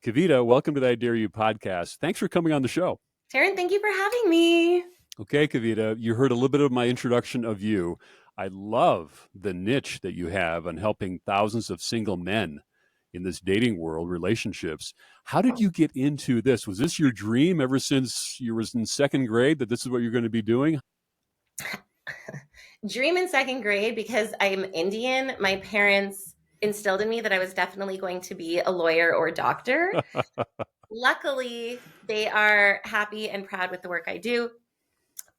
Kavita, welcome to the I Dare You podcast. Thanks for coming on the show. Darrin, thank you for having me. Okay, Kavita, you heard a little bit of my introduction of you. I love the niche that you have on helping thousands of single men in this dating world, relationships. How did you get into this? Was this your dream ever since you was in second grade that this is what you're going to be doing? Dream in second grade because I'm Indian. My parents instilled in me that I was definitely going to be a lawyer or a doctor. Luckily, they are happy and proud with the work I do.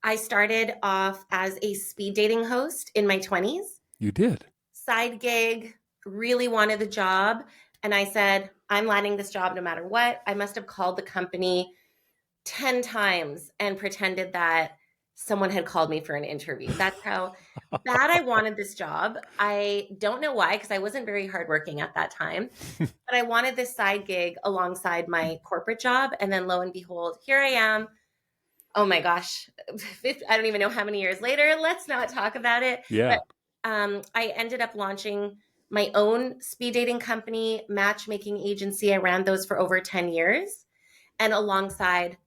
I started off as a speed dating host in my 20s. You did? Side gig, really wanted the job. And I said, I'm landing this job no matter what. I must have called the company 10 times and pretended that someone had called me for an interview. That's how bad I wanted this job. I don't know why, because I wasn't very hardworking at that time, but I wanted this side gig alongside my corporate job. And then lo and behold, here I am. Oh my gosh, I don't even know how many years later. Let's not talk about it. Yeah. But I ended up launching my own speed dating company, matchmaking agency. I ran those for over 10 years. And alongside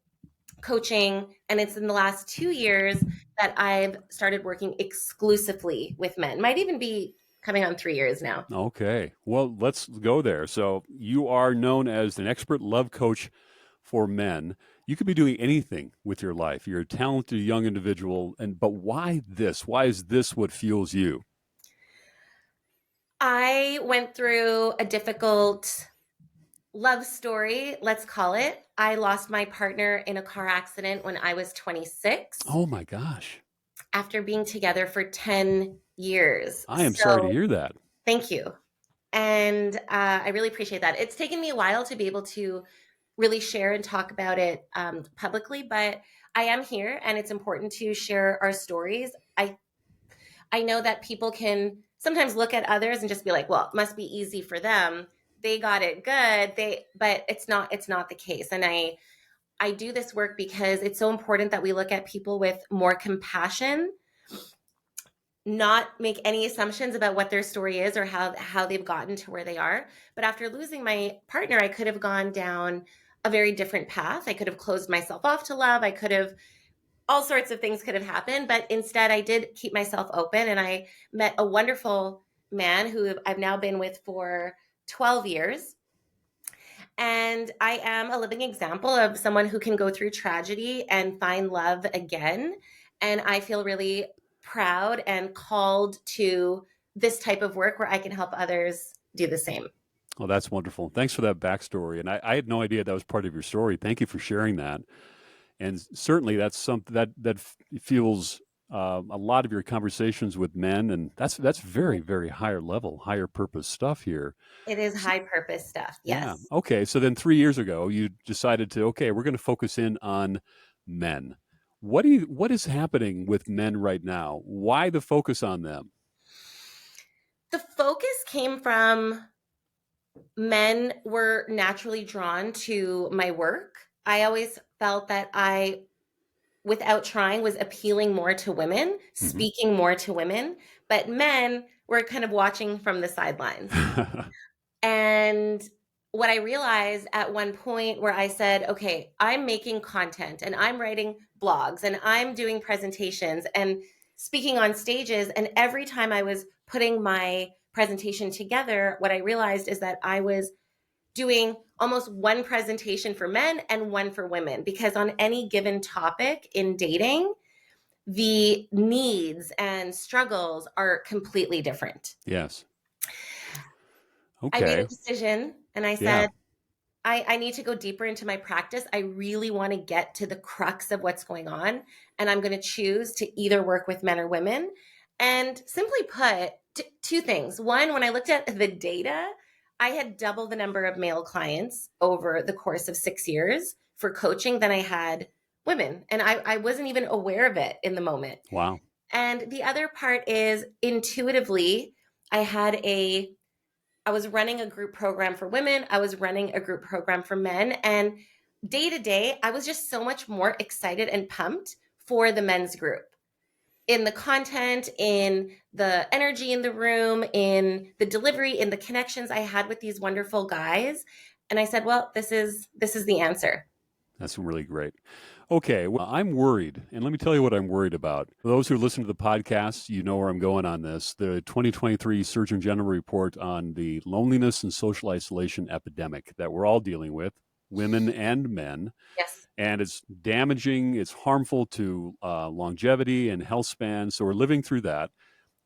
coaching, and it's in the last 2 years that I've started working exclusively with men. Might even be coming on 3 years now. Okay. Well, let's go there. So you are known as an expert love coach for men. You could be doing anything with your life. You're a talented young individual, but why this? Why is this what fuels you? I went through a difficult love story, let's call it. I lost my partner in a car accident when I was 26. Oh my gosh. After being together for 10 years. I am sorry to hear that. Thank you. And I really appreciate that. It's taken me a while to be able to really share and talk about it publicly, but I am here and it's important to share our stories. I know that people can sometimes look at others and just be like, well, it must be easy for them. They got it good. But it's not the case. And I do this work because it's so important that we look at people with more compassion, not make any assumptions about what their story is or how they've gotten to where they are. But after losing my partner, I could have gone down a very different path. I could have closed myself off to love. I could have, all sorts of things could have happened. But instead, I did keep myself open. And I met a wonderful man who I've now been with for 12 years. And I am a living example of someone who can go through tragedy and find love again. And I feel really proud and called to this type of work where I can help others do the same. Well, that's wonderful. Thanks for that backstory. And I had no idea that was part of your story. Thank you for sharing that. And certainly that's something that fuels a lot of your conversations with men. And that's very, very higher level, higher purpose stuff here. It is high purpose stuff. Yes. Yeah. Okay. So then 3 years ago, you decided to, okay, we're going to focus in on men. What is happening with men right now? Why the focus on them? The focus came from men were naturally drawn to my work. I always felt that I, without trying, was appealing more to women, speaking more to women, but men were kind of watching from the sidelines. And what I realized at one point where I said, okay, I'm making content and I'm writing blogs and I'm doing presentations and speaking on stages. And every time I was putting my presentation together, what I realized is that I was doing almost one presentation for men and one for women, because on any given topic in dating, the needs and struggles are completely different. Yes. I made Okay. a decision and I said, I need to go deeper into my practice. I really want to get to the crux of what's going on. And I'm going to choose to either work with men or women. And simply put, two things. One, when I looked at the data, I had double the number of male clients over the course of 6 years for coaching than I had women. And I wasn't even aware of it in the moment. Wow. And the other part is intuitively, I was running a group program for women. I was running a group program for men. And day to day, I was just so much more excited and pumped for the men's group. In the content, in the energy in the room, in the delivery, in the connections I had with these wonderful guys. And I said, well, this is the answer. That's really great. Okay, well, I'm worried, and let me tell you what I'm worried about. For those who listen to the podcast, you know where I'm going on this. The 2023 Surgeon General report on the loneliness and social isolation epidemic that we're all dealing with, women and men, Yes. and it's damaging, it's harmful to longevity and health span. So we're living through that.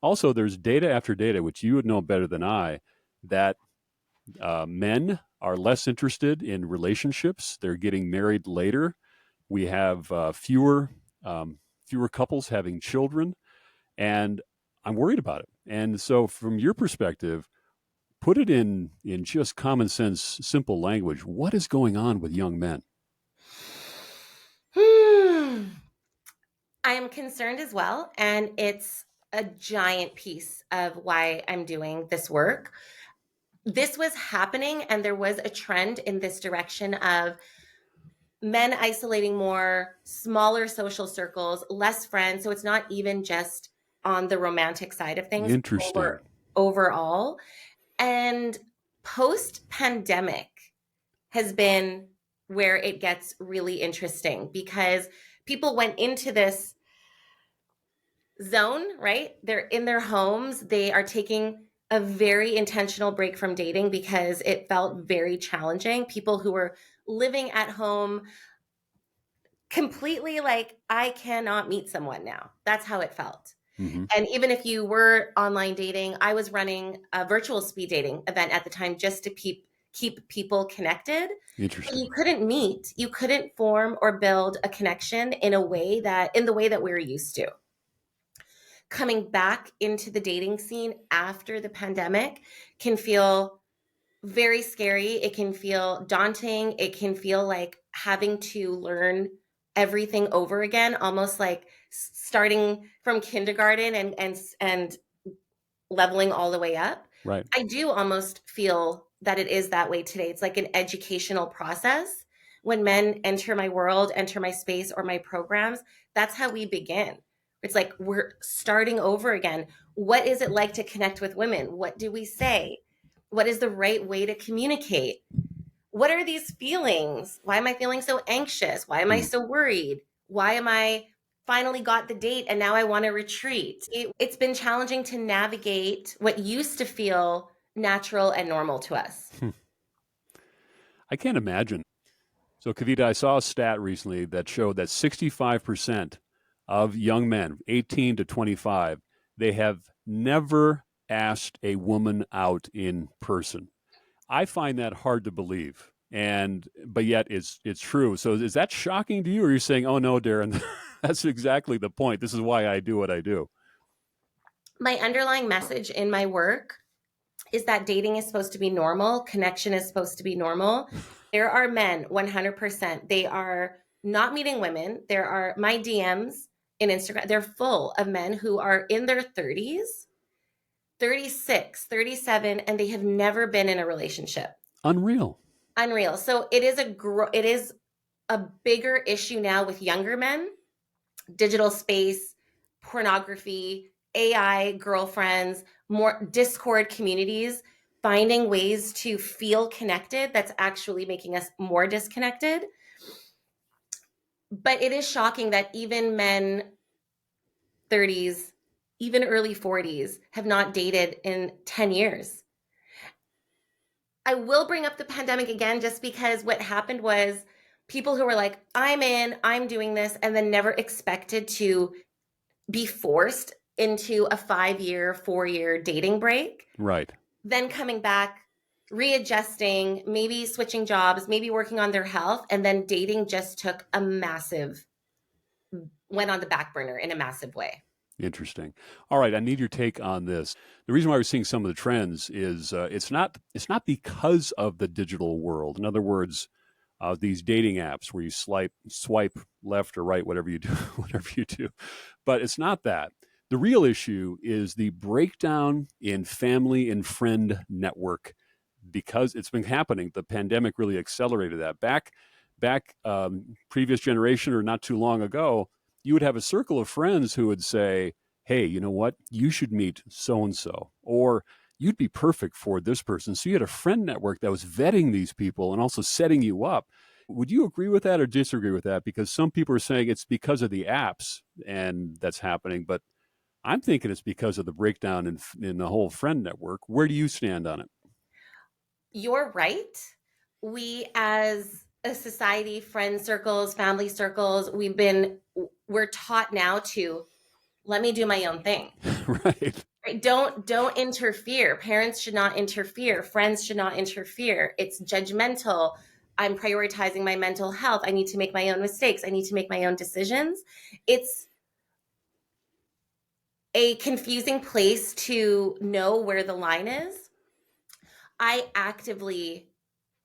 Also, there's data after data, which you would know better than I, that men are less interested in relationships. They're getting married later. We have fewer couples having children, and I'm worried about it. And so, from your perspective, put it in just common sense, simple language. What is going on with young men? I am concerned as well, and it's a giant piece of why I'm doing this work. This was happening, and there was a trend in this direction of men isolating more, smaller social circles, less friends. So it's not even just on the romantic side of things, Interesting. overall. And post pandemic has been where it gets really interesting because people went into this zone, right? They're in their homes. They are taking a very intentional break from dating because it felt very challenging. People who were living at home completely like, I cannot meet someone now. That's how it felt. Mm-hmm. And even if you were online dating, I was running a virtual speed dating event at the time just to keep people connected. Interesting. You couldn't meet, you couldn't form or build a connection in the way that we're used to. Coming back into the dating scene after the pandemic can feel very scary. It can feel daunting. It can feel like having to learn everything over again, almost like starting from kindergarten and leveling all the way up. Right. I do almost feel that it is that way today. It's like an educational process. When men enter my world, enter my space or my programs, that's how we begin. It's like we're starting over again. What is it like to connect with women? What do we say? What is the right way to communicate? What are these feelings? Why am I feeling so anxious? Why am I so worried? Why am I finally got the date and now I want to retreat? It's been challenging to navigate what used to feel natural and normal to us. I can't imagine. So, Kavita, I saw a stat recently that showed that 65% of young men, 18 to 25, they have never asked a woman out in person. I find that hard to believe, but yet it's true. So, is that shocking to you, or are you saying, "Oh no, Darrin, that's exactly the point. This is why I do what I do"? My underlying message in my work is that dating is supposed to be normal, connection is supposed to be normal. There are men, 100%. They are not meeting women. There are my DMs in Instagram. They're full of men who are in their 30s, 36, 37, and they have never been in a relationship. Unreal. Unreal. So it is a bigger issue now with younger men, digital space, pornography, AI girlfriends, more Discord communities, finding ways to feel connected that's actually making us more disconnected. But it is shocking that even men 30s, even early 40s have not dated in 10 years. I will bring up the pandemic again just because what happened was people who were like, I'm doing this, and then never expected to be forced into a 5-year, 4-year dating break. Right. Then coming back, readjusting, maybe switching jobs, maybe working on their health, and then dating just went on the back burner in a massive way. Interesting. All right, I need your take on this. The reason why we're seeing some of the trends is it's not because of the digital world. In other words, these dating apps where you swipe left or right, whatever you do, whatever you do. But it's not that. The real issue is the breakdown in family and friend network because it's been happening. The pandemic really accelerated that. Back previous generation or not too long ago, you would have a circle of friends who would say, "Hey, you know what? You should meet so and so," or you'd be perfect for this person. So you had a friend network that was vetting these people and also setting you up. Would you agree with that or disagree with that? Because some people are saying it's because of the apps and that's happening, but I'm thinking it's because of the breakdown in the whole friend network. Where do you stand on it? You're right. We as a society, friend circles, family circles, we're taught now to let me do my own thing. Right. Right? Don't interfere. Parents should not interfere. Friends should not interfere. It's judgmental. I'm prioritizing my mental health. I need to make my own mistakes. I need to make my own decisions. It's a confusing place to know where the line is. I actively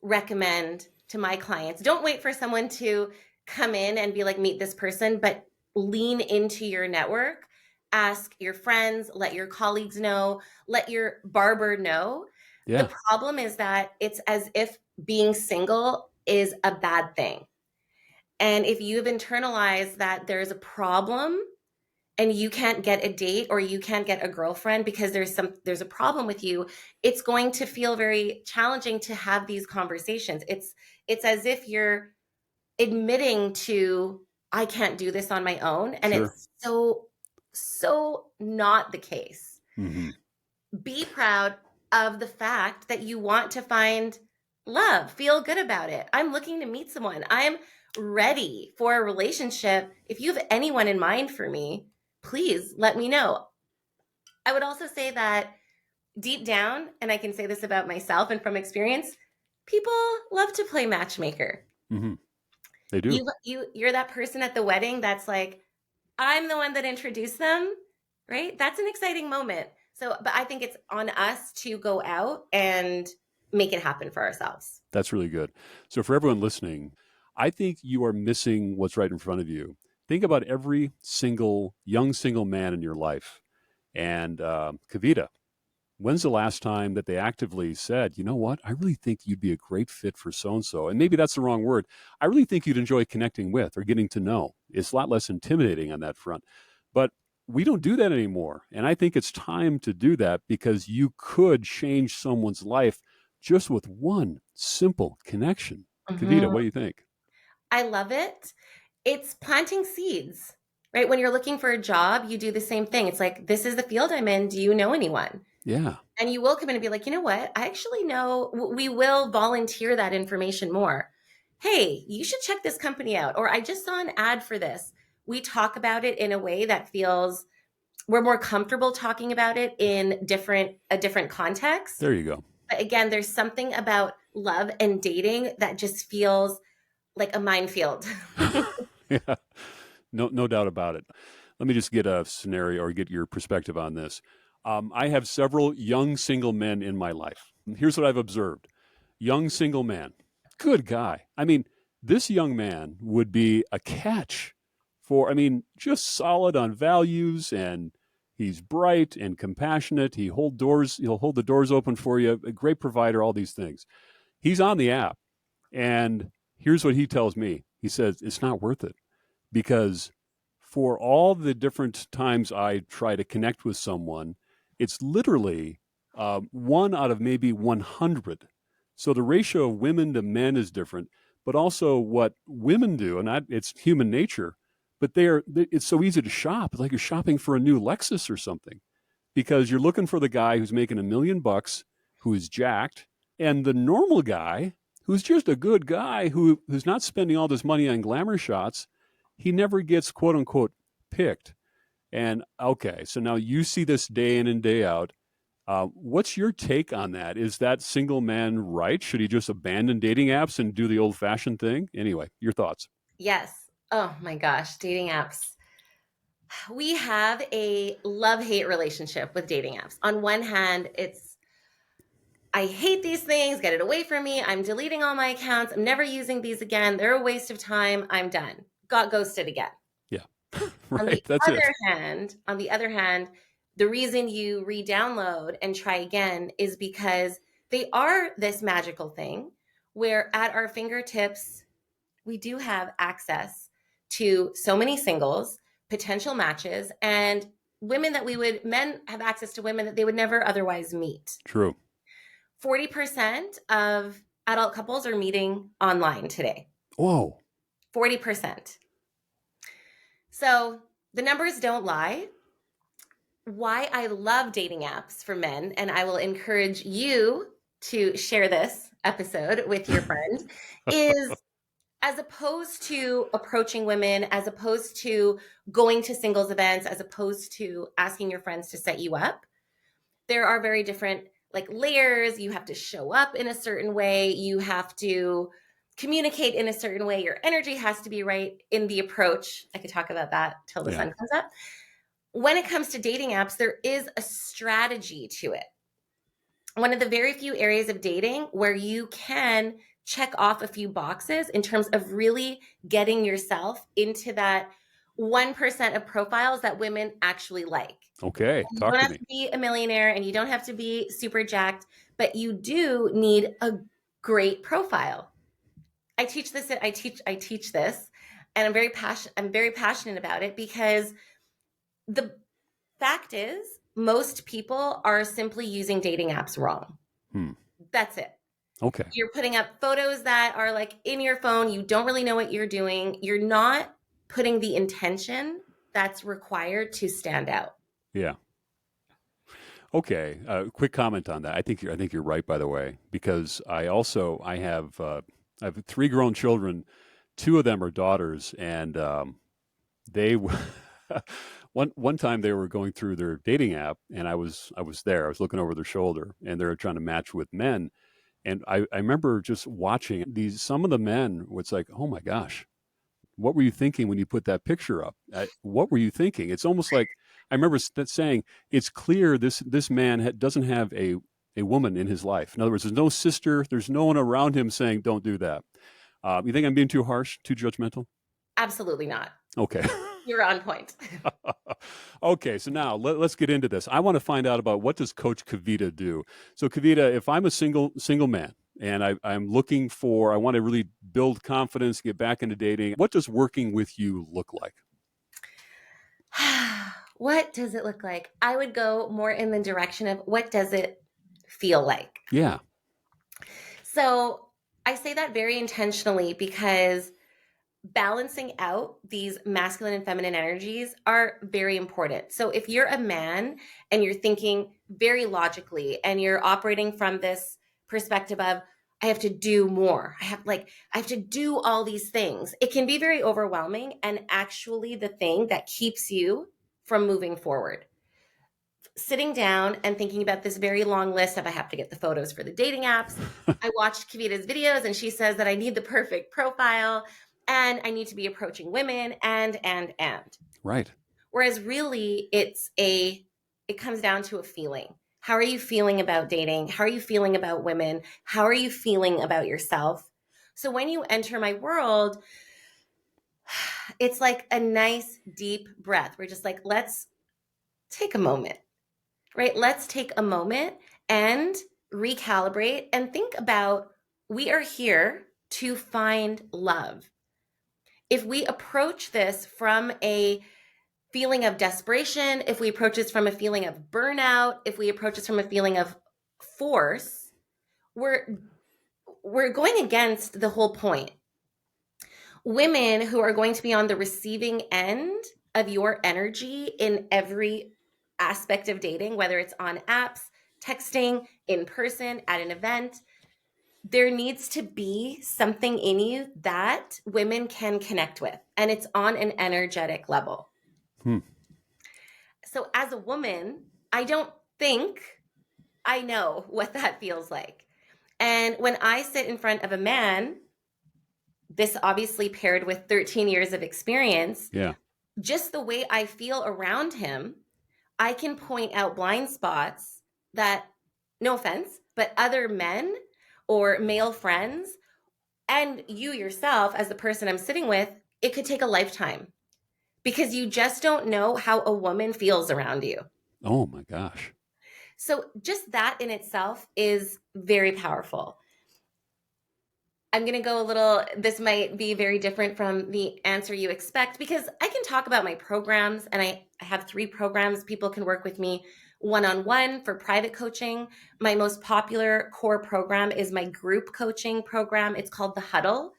recommend to my clients, don't wait for someone to come in and be like, meet this person, but lean into your network. Ask your friends, let your colleagues know, let your barber know. The Yeah. problem is that it's as if being single is a bad thing. And if you've internalized that there's a problem and you can't get a date or you can't get a girlfriend because there's a problem with you, it's going to feel very challenging to have these conversations. It's as if you're admitting to, I can't do this on my own, and Sure. it's so not the case. Mm-hmm. Be proud of the fact that you want to find love, feel good about it. I'm looking to meet someone, I'm ready for a relationship. If you have anyone in mind for me, please let me know. I would also say that deep down, and I can say this about myself and from experience, people love to play matchmaker. Mm-hmm. They do. You're that person at the wedding that's like, I'm the one that introduced them, right? That's an exciting moment. So, but I think it's on us to go out and make it happen for ourselves. That's really good. So, for everyone listening, I think you are missing what's right in front of you. Think about every single young single man in your life. And Kavita, when's the last time that they actively said, you know what, I really think you'd be a great fit for so and so? And maybe that's the wrong word. I really think you'd enjoy connecting with or getting to know. It's a lot less intimidating on that front. But we don't do that anymore. And I think it's time to do that because you could change someone's life just with one simple connection. Kavita, Mhm. what do you think? I love it. It's planting seeds, right? When you're looking for a job, you do the same thing. It's like, this is the field I'm in. Do you know anyone? Yeah, And you will come in and be like, you know what? I actually know, we will volunteer that information more. Hey, you should check this company out. Or I just saw an ad for this. We talk about it in a way that feels we're more comfortable talking about it in a different context. there you go. But again, there's something about love and dating that just feels like a minefield. Yeah, no doubt about it. Let me just get a scenario or get your perspective on this. I have several young single men in my life. Here's what I've observed: young single man, good guy. I mean, this young man would be a catch for. I mean, just solid on values, and he's bright and compassionate. He'll hold the doors open for you. A great provider. All these things. He's on the app, and here's what he tells me. He says it's not worth it because for all the different times I try to connect with someone, it's literally one out of maybe 100. So the ratio of women to men is different, but also what women do, and it's human nature. But it's so easy to shop. It's like you're shopping for a new Lexus or something because you're looking for the guy who's making $1 million, who is jacked, and the normal guy who's just a good guy who's not spending all this money on glamour shots. He never gets quote unquote picked. And okay, so now you see this day in and day out. What's your take on that? Is that single man right? Should he just abandon dating apps and do the old fashioned thing? Anyway, your thoughts. Yes. Oh my gosh, dating apps. We have a love hate relationship with dating apps. On one hand, it's I hate these things, get it away from me. I'm deleting all my accounts. I'm never using these again. They're a waste of time. I'm done. Got ghosted again. Yeah, On the right. That's it. on the other hand, the reason you re-download and try again is because they are this magical thing where at our fingertips we do have access to so many singles, potential matches, and men have access to women that they would never otherwise meet. True. 40% of adult couples are meeting online today. Whoa. 40%. So the numbers don't lie. Why I love dating apps for men, and I will encourage you to share this episode with your friend, is as opposed to approaching women, as opposed to going to singles events, as opposed to asking your friends to set you up, there are very different like layers. You have to show up in a certain way. You have to communicate in a certain way. Your energy has to be right in the approach. I could talk about that till the sun comes up. When it comes to dating apps, there is a strategy to it. One of the very few areas of dating where you can check off a few boxes in terms of really getting yourself into that 1% of profiles that women actually like. Okay, You talk don't to have me. to be a millionaire and you don't have to be super jacked, but you do need a great profile. I teach this, and I'm very passionate about it because the fact is most people are simply using dating apps wrong. That's it. Okay. You're putting up photos that are like in your phone. You don't really know what you're doing. You're not putting the intention that's required to stand out. Yeah. Okay. Quick comment on that. I think you're right, by the way, because I have 3 grown children. 2 of them are daughters, and they one time they were going through their dating app, and I was there. I was looking over their shoulder, and they were trying to match with men. And I remember just watching some of the men. It's like, oh my gosh, what were you thinking when you put that picture up? What were you thinking? It's almost like I remember saying, it's clear this man doesn't have a woman in his life. In other words, there's no sister, there's no one around him saying, don't do that. You think I'm being too harsh, too judgmental? Absolutely not. Okay. You're on point. Okay, so now let's get into this. I want to find out about what does Coach Kavita do. So Kavita, if I'm a single man and I'm looking I want to really build confidence, get back into dating, what does working with you look like? What does it look like? I would go more in the direction of what does it feel like? Yeah. So I say that very intentionally because balancing out these masculine and feminine energies are very important. So if you're a man and you're thinking very logically and you're operating from this perspective of I have to do more. I have to do all these things. It can be very overwhelming and actually the thing that keeps you from moving forward. Sitting down and thinking about this very long list of I have to get the photos for the dating apps. I watched Kavita's videos and she says that I need the perfect profile and I need to be approaching women and. Right. Whereas really it comes down to a feeling. How are you feeling about dating? How are you feeling about women? How are you feeling about yourself? So when you enter my world, it's like a nice deep breath. We're just like, let's take a moment, right? Let's take a moment and recalibrate and think about we are here to find love. If we approach this from a feeling of desperation, if we approach this from a feeling of burnout, if we approach this from a feeling of force, we're going against the whole point. Women who are going to be on the receiving end of your energy in every aspect of dating, whether it's on apps, texting, in person, at an event, there needs to be something in you that women can connect with, and it's on an energetic level. So as a woman, I don't think I know what that feels like. And when I sit in front of a man, this obviously paired with 13 years of experience, Yeah. just the way I feel around him, I can point out blind spots that, no offense, but other men or male friends and you yourself as the person I'm sitting with, it could take a lifetime because you just don't know how a woman feels around you. Oh my gosh. So just that in itself is very powerful. I'm going to go a little, this might be very different from the answer you expect because I can talk about my programs, and I have 3 programs. People can work with me one-on-one for private coaching. My most popular core program is my group coaching program. It's called The Huddle.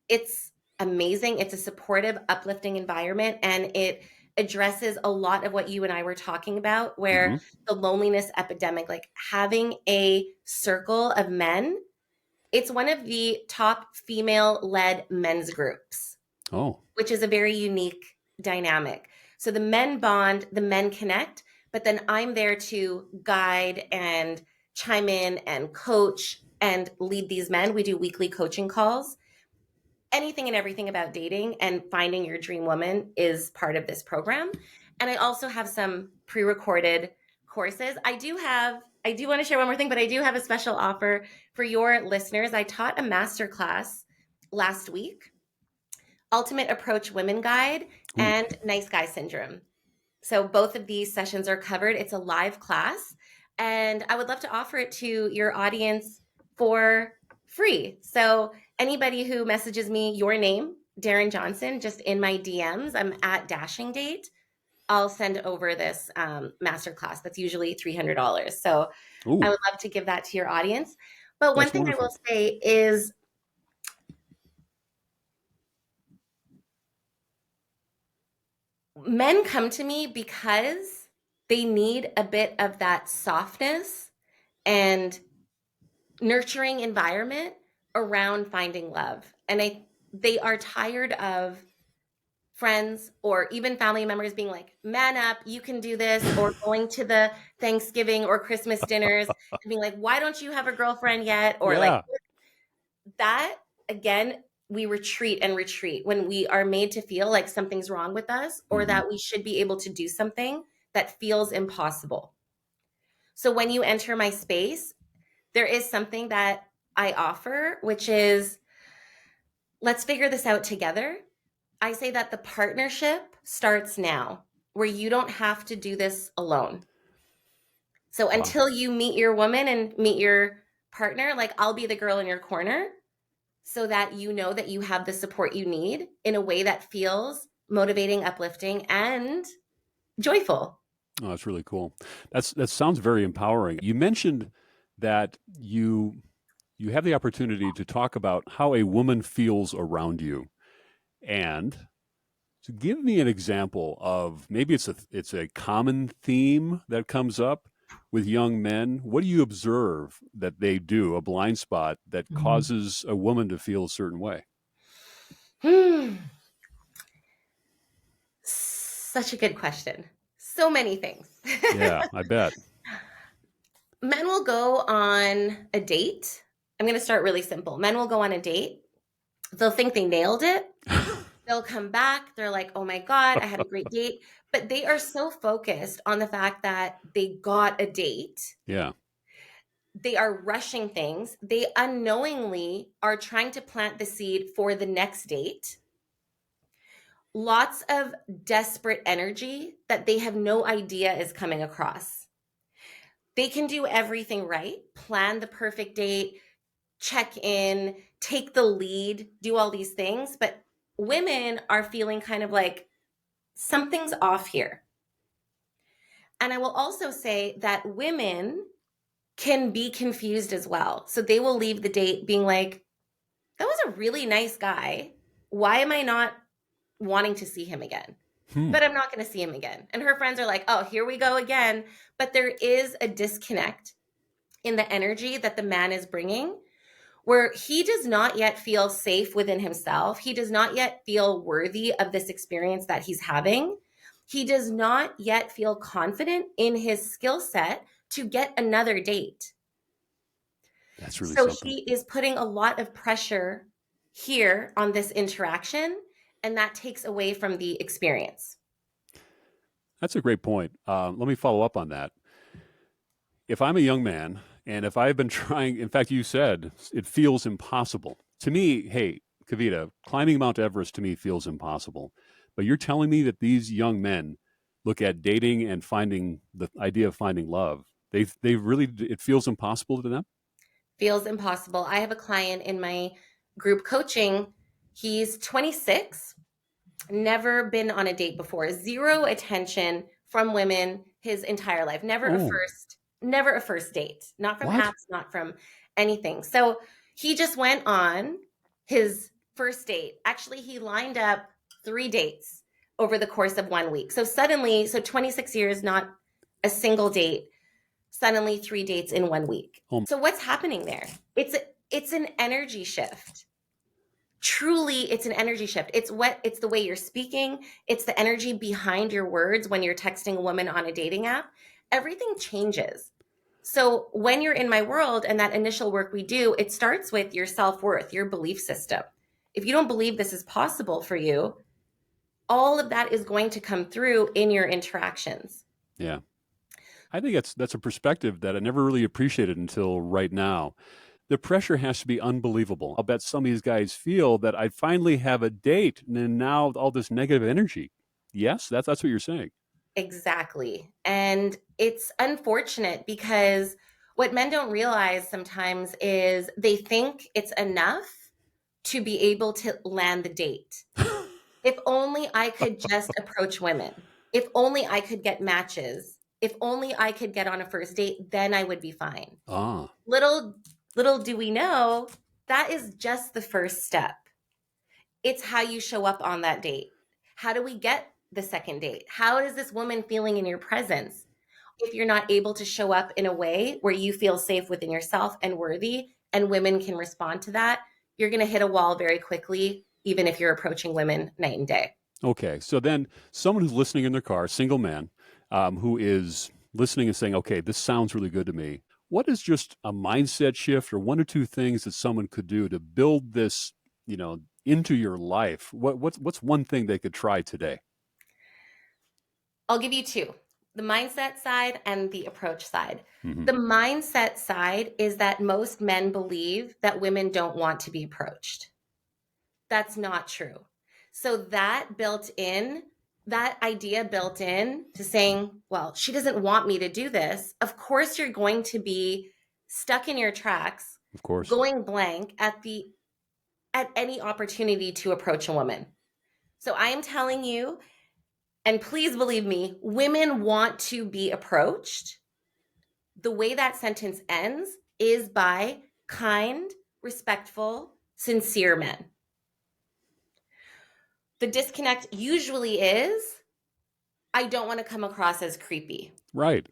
It's amazing. It's a supportive, uplifting environment, and it addresses a lot of what you and I were talking about, Mm-hmm. where the loneliness epidemic, like having a circle of men. It's one of the top female-led men's groups, Oh, which is a very unique dynamic. So the men bond, the men connect, but then I'm there to guide and chime in and coach and lead these men. We do weekly coaching calls. Anything and everything about dating and finding your dream woman is part of this program. And I also have some pre-recorded courses. I do want to share one more thing, but I do have a special offer for your listeners. I taught a masterclass last week, Ultimate Approach Women Guide ooh, and Nice Guy Syndrome. So both of these sessions are covered. It's a live class, and I would love to offer it to your audience for free. So anybody who messages me your name, Darrin Johnson, just in my DMs, I'm at Dashing Date. I'll send over this masterclass that's usually $300. So I ooh, would love to give that to your audience. But one that's thing I will wonderful. say is men come to me because they need a bit of that softness and nurturing environment around finding love. And they are tired of friends or even family members being like, man up, you can do this, or going to the Thanksgiving or Christmas dinners and being like, why don't you have a girlfriend yet? Or like Yeah. that, again, we retreat and retreat when we are made to feel like something's wrong with us or Mm-hmm. that we should be able to do something that feels impossible. So when you enter my space, there is something that I offer, which is let's figure this out together. I say that the partnership starts now, where you don't have to do this alone. So Wow. until you meet your woman and meet your partner, like I'll be the girl in your corner so that you know that you have the support you need in a way that feels motivating, uplifting, and joyful. Oh, that's really cool. That sounds very empowering. You mentioned that you have the opportunity to talk about how a woman feels around you, and to give me an example of maybe it's a common theme that comes up with young men. What do you observe that they do, a blind spot that Mhm. causes a woman to feel a certain way? Hmm. Such a good question. So many things. Yeah, I bet. Men will go on a date. I'm going to start really simple. Men will go on a date. They'll think they nailed it. They'll come back. They're like, oh my God, I had a great date. But they are so focused on the fact that they got a date. Yeah. They are rushing things. They unknowingly are trying to plant the seed for the next date. Lots of desperate energy that they have no idea is coming across. They can do everything right, plan the perfect date, check in, take the lead, do all these things. But women are feeling kind of like something's off here. And I will also say that women can be confused as well. So they will leave the date being like, that was a really nice guy. Why am I not wanting to see him again? Hmm. But I'm not going to see him again. And her friends are like, oh, here we go again. But there is a disconnect in the energy that the man is bringing where he does not yet feel safe within himself. He does not yet feel worthy of this experience that he's having. He does not yet feel confident in his skill set to get another date. That's really So something. he is putting a lot of pressure here on this interaction, and that takes away from the experience. That's a great point. Let me follow up on that. If I'm a young man and if I've been trying, in fact, you said it feels impossible. To me, hey, Kavita, climbing Mount Everest to me feels impossible. But you're telling me that these young men look at dating and finding the idea of finding love. They really, it feels impossible to them? Feels impossible. I have a client in my group coaching. He's 26, never been on a date before, zero attention from women his entire life, Oh, never a first date, not from what? apps, not from anything. So he just went on his first date. Actually, he lined up 3 dates over the course of 1 week. So suddenly, so 26 years, not a single date, suddenly 3 dates in 1 week. Oh, So what's happening there? It's an energy shift. Truly, it's an energy shift. It's the way you're speaking, it's the energy behind your words when you're texting a woman on a dating app. Everything changes. So when you're in my world and that initial work we do, it starts with your self-worth, your belief system. If you don't believe this is possible for you, all of that is going to come through in your interactions. yeah. I think that's a perspective that I never really appreciated until right now. The pressure has to be unbelievable. I'll bet some of these guys feel that I finally have a date, and then now all this negative energy. Yes, that's what you're saying. Exactly. And it's unfortunate because what men don't realize sometimes is they think it's enough to be able to land the date. If only I could just approach women. If only I could get matches. If only I could get on a first date, then I would be fine. Ah, Little little do we know that is just the first step. It's how you show up on that date. How do we get the second date? How is this woman feeling in your presence? If you're not able to show up in a way where you feel safe within yourself and worthy, and women can respond to that, you're going to hit a wall very quickly, even if you're approaching women night and day. okay. So then someone who's listening in their car, single man, who is listening and saying, okay, this sounds really good to me. What is just a mindset shift or one or two things that someone could do to build this, into your life? What's one thing they could try today? I'll give you two: the mindset side and the approach side. Hmm. The mindset side is that most men believe that women don't want to be approached. That's not true. So that idea built in to saying, well, she doesn't want me to do this. Of course, you're going to be stuck in your tracks, Of course. going blank at any opportunity to approach a woman. So I am telling you, and please believe me, women want to be approached. The way that sentence ends is by kind, respectful, sincere men. The disconnect usually is, I don't want to come across as creepy. Right.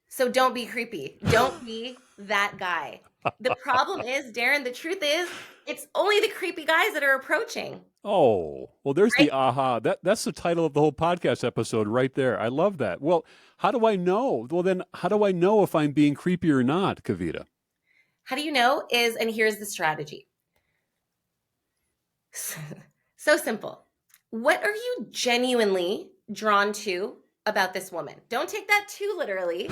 So don't be creepy. Don't be that guy. The problem is, Darrin, the truth is, it's only the creepy guys that are approaching, Oh, well, there's right? the aha. That's the title of the whole podcast episode right there. I love that. Well, how do I know? Well, then how do I know if I'm being creepy or not, Kavita? How do you know? And here's the strategy. So simple. What are you genuinely drawn to about this woman? Don't take that too literally.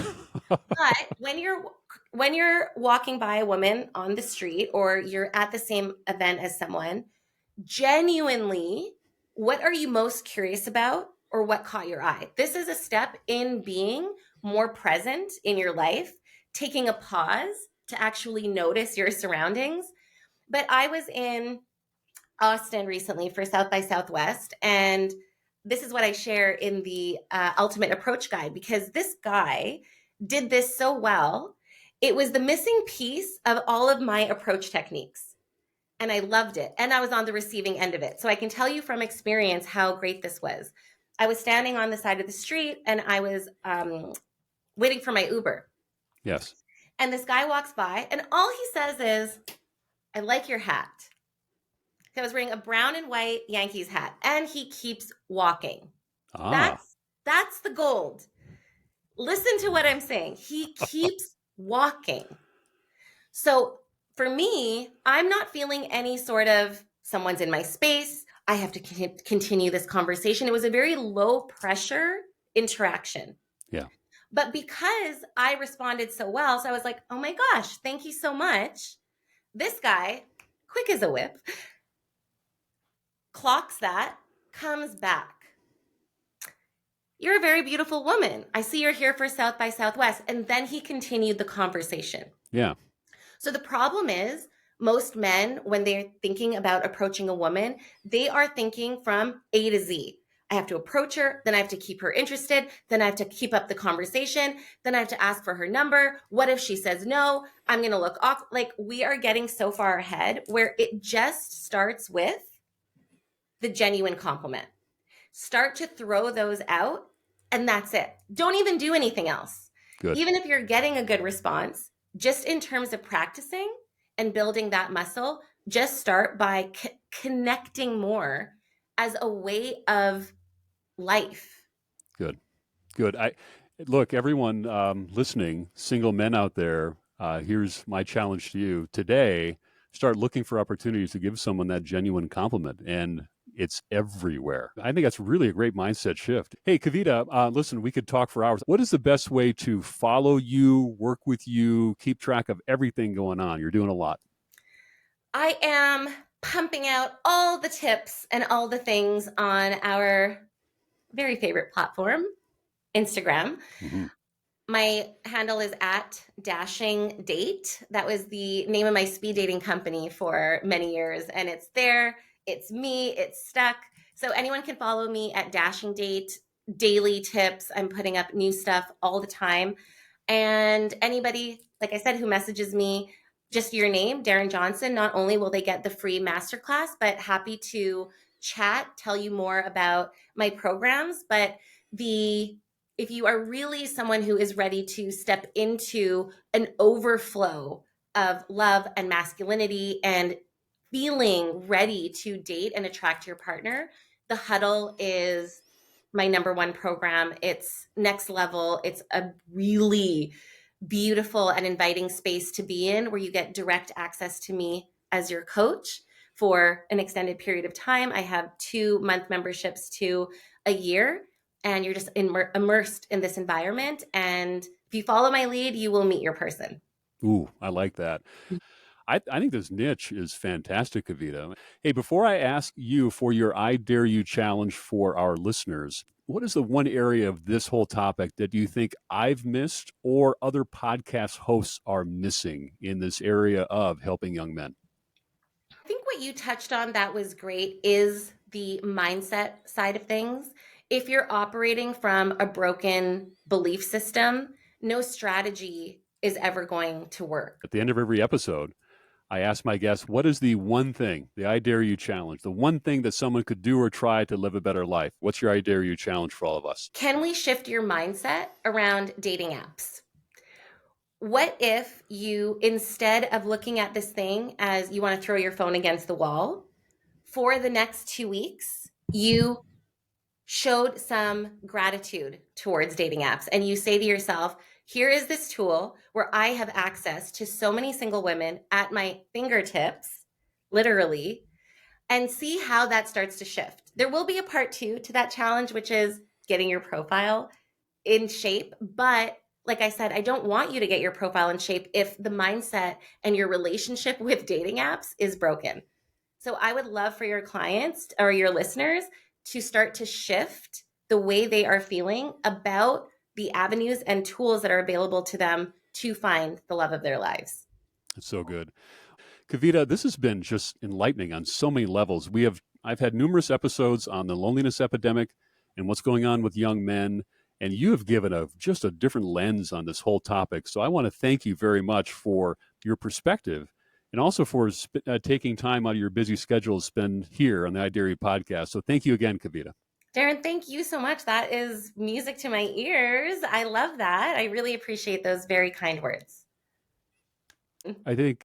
But when you're walking by a woman on the street or you're at the same event as someone, genuinely, what are you most curious about or what caught your eye? This is a step in being more present in your life, taking a pause to actually notice your surroundings. But I was in Austin recently for South by Southwest, and this is what I share in the Ultimate Approach Guide, because this guy did this so well. It was the missing piece of all of my approach techniques, and I loved it. And I was on the receiving end of it. So I can tell you from experience how great this was. I was standing on the side of the street and I was waiting for my Uber. Yes. And this guy walks by, and all he says is, I like your hat. I was wearing a brown and white Yankees hat, and he keeps walking. Ah, That's the gold. Listen to what I'm saying. He keeps walking. So for me, I'm not feeling any sort of someone's in my space. I have to continue this conversation. It was a very low pressure interaction. yeah. But because I responded so well, so I was like, oh my gosh, thank you so much. This guy, quick as a whip, clocks that, comes back. You're a very beautiful woman. I see you're here for South by Southwest. And then he continued the conversation. Yeah. So the problem is, Most men, when they're thinking about approaching a woman, they are thinking from A to Z. I have to approach her, then I have to keep her interested, then I have to keep up the conversation, then I have to ask for her number. What if she says no? I'm going to look off. Like, we are getting so far ahead where it just starts with the genuine compliment. Start to throw those out, and that's it. Don't even do anything else. Good. Even if you're getting a good response, just in terms of practicing and building that muscle, just start by connecting more as a way of life. Good. Good. Look, everyone listening, single men out there, here's my challenge to you today. Start looking for opportunities to give someone that genuine compliment, and it's everywhere. I think that's really a great mindset shift. Hey, Kavita, listen, we could talk for hours. What is the best way to follow you, work with you, keep track of everything going on? You're doing a lot. I am pumping out all the tips and all the things on our very favorite platform, Instagram. Mm-hmm. My handle is at Dashing Date. That was the name of my speed dating company for many years. And it's there. It's me. It's stuck. So anyone can follow me at Dashing Date. Daily tips. I'm putting up new stuff all the time. And anybody, like I said, who messages me, just your name, Darrin Johnson, not only will they get the free masterclass, but happy to chat, tell you more about my programs. But if you are really someone who is ready to step into an overflow of love and masculinity and feeling ready to date and attract your partner, the Huddle is my number one program. It's next level. It's a really beautiful and inviting space to be in where you get direct access to me as your coach for an extended period of time. I have 2-month memberships to a year, and you're just immersed in this environment. And if you follow my lead, you will meet your person. Ooh, I like that. I think this niche is fantastic, Kavita. Hey, before I ask you for your I Dare You challenge for our listeners, what is the one area of this whole topic that you think I've missed or other podcast hosts are missing in this area of helping young men? I think what you touched on that was great is the mindset side of things. If you're operating from a broken belief system, no strategy is ever going to work. At the end of every episode, I ask my guests, what is the one thing, the I Dare You challenge, the one thing that someone could do or try to live a better life? What's your I Dare You challenge for all of us? Can we shift your mindset around dating apps? What if you, instead of looking at this thing as you want to throw your phone against the wall, for the next 2 weeks, you showed some gratitude towards dating apps and you say to yourself, here is this tool where I have access to so many single women at my fingertips, literally, and see how that starts to shift. There will be a part 2 to that challenge, which is getting your profile in shape. But like I said, I don't want you to get your profile in shape if the mindset and your relationship with dating apps is broken. So I would love for your clients or your listeners to start to shift the way they are feeling about the avenues and tools that are available to them to find the love of their lives. It's so good. Kavita, this has been just enlightening on so many levels. I've had numerous episodes on the loneliness epidemic and what's going on with young men, and you have given just a different lens on this whole topic. So I want to thank you very much for your perspective and also for taking time out of your busy schedule to spend here on the I Dare You podcast. So thank you again, Kavita. Darrin, thank you so much. That is music to my ears. I love that. I really appreciate those very kind words. I think